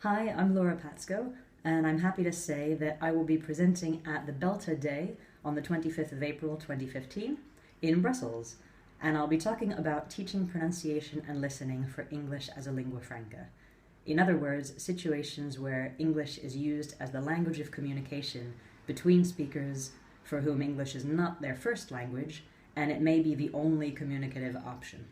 Hi, I'm Laura Patsko, and I'm happy to say that I will be presenting at the BELTA Day on the 25th of April 2015 in Brussels, and I'll be talking about teaching pronunciation and listening for English as a lingua franca. In other words, situations where English is used as the language of communication between speakers for whom English is not their first language, and it may be the only communicative option.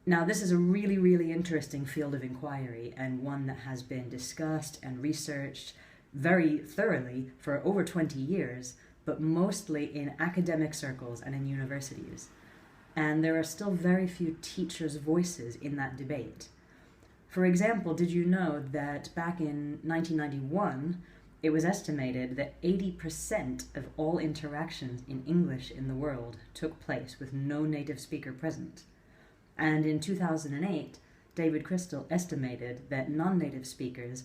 Now, this is a really interesting field of inquiry, and one that has been discussed and researched very thoroughly for over 20 years, but mostly in academic circles and in universities. And there are still very few teachers' voices in that debate. For example, did you know that back in 1991, it was estimated that 80% of all interactions in English in the world took place with no native speaker present? And in 2008, David Crystal estimated that non-native speakers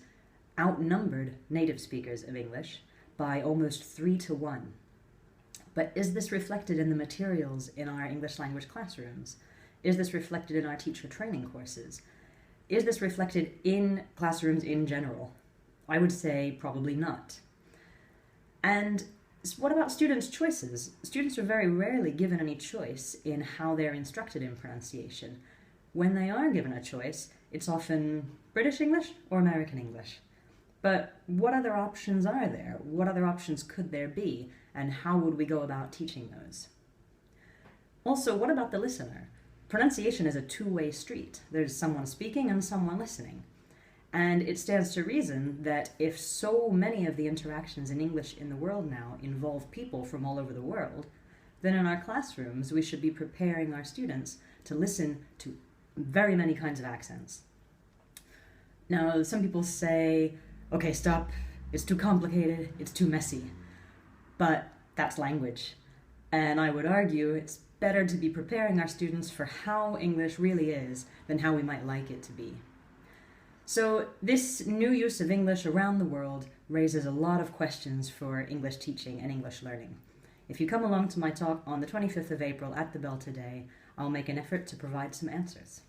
outnumbered native speakers of English by almost 3 to 1. But is this reflected in the materials in our English language classrooms? Is this reflected in our teacher training courses? Is this reflected in classrooms in general? I would say probably not. And what about students' choices? Students are very rarely given any choice in how they're instructed in pronunciation. When they are given a choice, it's often British English or American English. But what other options are there? What other options could there be? And how would we go about teaching those? Also, what about the listener? Pronunciation is a two-way street. There's someone speaking and someone listening. And it stands to reason that if so many of the interactions in English in the world now involve people from all over the world, then in our classrooms we should be preparing our students to listen to very many kinds of accents. Now, some people say, okay, stop, it's too complicated, it's too messy. But that's language. And I would argue it's better to be preparing our students for how English really is than how we might like it to be. So this new use of English around the world raises a lot of questions for English teaching and English learning. If you come along to my talk on the 25th of April at the BELTA Day, I'll make an effort to provide some answers.